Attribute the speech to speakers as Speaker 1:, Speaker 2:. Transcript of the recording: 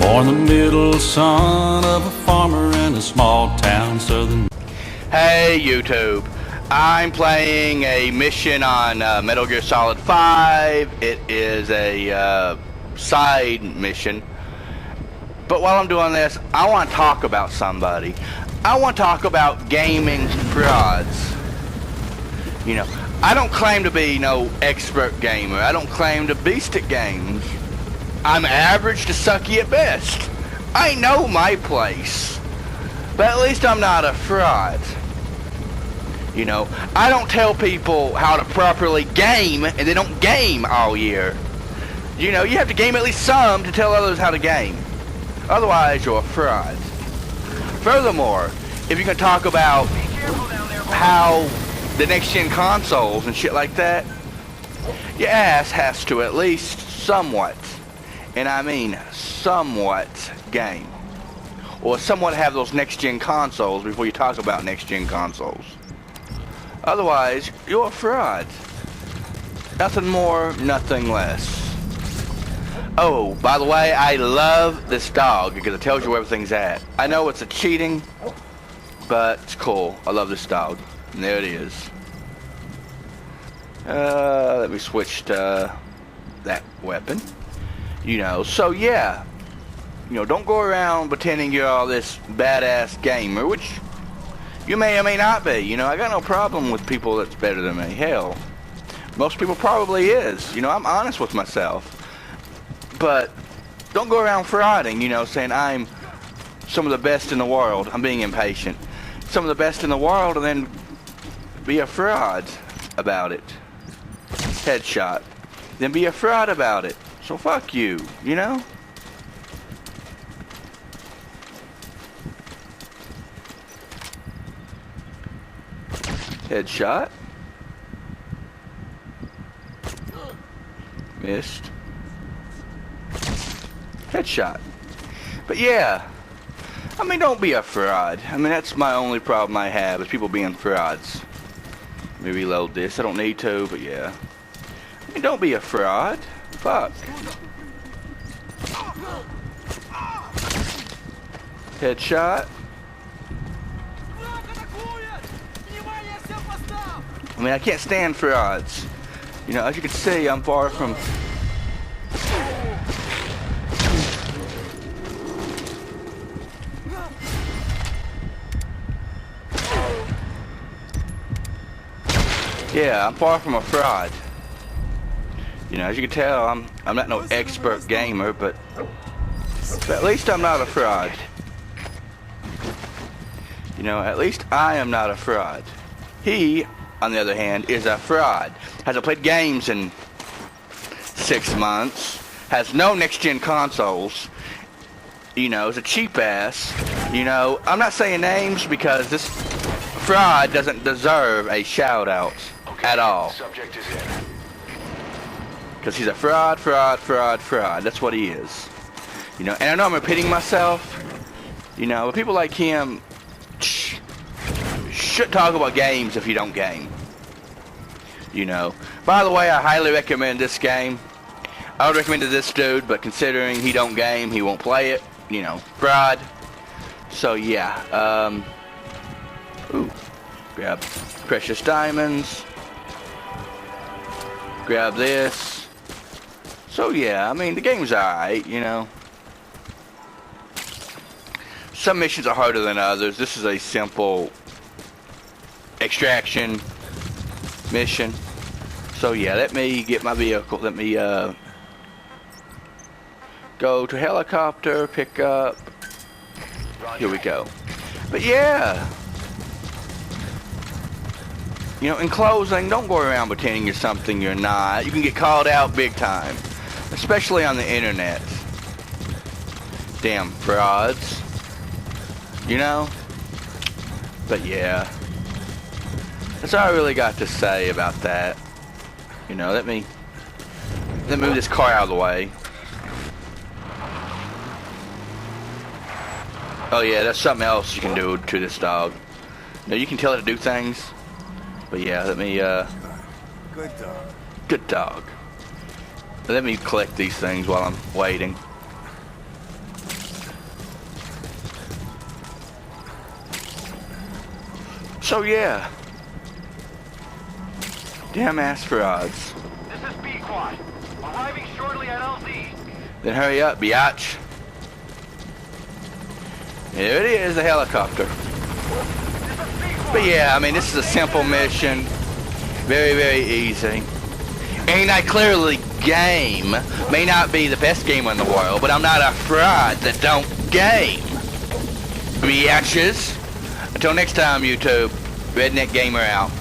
Speaker 1: Born the middle son of a farmer in a small town southern.
Speaker 2: Hey YouTube, I'm playing a mission on Metal Gear Solid 5. It is a side mission. But while I'm doing this, I want to talk about somebody. I want to talk about gaming frauds. You know, I don't claim to be no expert gamer. I don't claim to beast at games. I'm average to sucky at best. I know my place. But at least I'm not a fraud. You know, I don't tell people how to properly game and they don't game all year. You know, you have to game at least some to tell others how to game. Otherwise, you're a fraud. Furthermore, if you're going to talk about how the next-gen consoles and shit like that, your ass has to at least somewhat, and I mean somewhat, game. Or somewhat have those next-gen consoles before you talk about next-gen consoles. Otherwise, you're a fraud. Nothing more, nothing less. Oh, by the way, I love this dog because it tells you where everything's at. I know it's a cheating, but it's cool. I love this dog. And there it is. Let me switch to that weapon. You know, so yeah. You know, don't go around pretending you're all this badass gamer, which you may or may not be. You know, I got no problem with people that's better than me. Hell, most people probably is. You know, I'm honest with myself. But don't go around frauding, you know, saying I'm some of the best in the world. I'm being impatient. Some of the best in the world, and then be a fraud about it. Headshot. Then be a fraud about it. So fuck you, you know? Headshot. Missed. Headshot. But yeah, I mean, don't be a fraud. I mean, that's my only problem I have, is people being frauds. Let me reload this. I don't need to, but yeah. I mean, don't be a fraud. Fuck. Headshot. I mean, I can't stand frauds. You know, as you can see, I'm far from... Yeah, I'm far from a fraud. You know, as you can tell, I'm not no expert gamer, but at least I'm not a fraud. You know, at least I am not a fraud. He, on the other hand, is a fraud. Hasn't played games in 6 months. Has no next-gen consoles. You know, is a cheap ass. You know, I'm not saying names because this fraud doesn't deserve a shout-out. At all. Because he's a fraud. That's what he is. You know, and I know I'm repeating myself. You know, but people like him should talk about games if you don't game. You know. By the way, I highly recommend this game. I would recommend it to this dude, but considering he don't game, he won't play it. You know, fraud. So yeah. Ooh. Grab precious diamonds. Grab this. So yeah, I mean, the game's alright, you know. Some missions are harder than others. This is a simple extraction mission. So yeah, let me get my vehicle. Let me go to helicopter, pick up. Here we go. But yeah. You know, in closing, don't go around pretending you're something you're not. You can get called out big time. Especially on the internet. Damn frauds. You know? But yeah. That's all I really got to say about that. You know, let me move this car out of the way. Oh yeah, that's something else you can do to this dog. You know, you can tell it to do things. But yeah, let me,
Speaker 3: Good dog.
Speaker 2: Good dog. Let me collect these things while I'm waiting. So yeah. Damn asteroids.
Speaker 4: This is B-Quad. Arriving shortly at LZ.
Speaker 2: Then hurry up, biatch. Here it is, the helicopter.
Speaker 4: This is B-Quad.
Speaker 2: But yeah, I mean, this is a simple mission. Very, very easy. Ain't I clearly game? May not be the best gamer in the world, but I'm not a fraud that don't game. Biatches. Until next time, YouTube. Redneck Gamer out.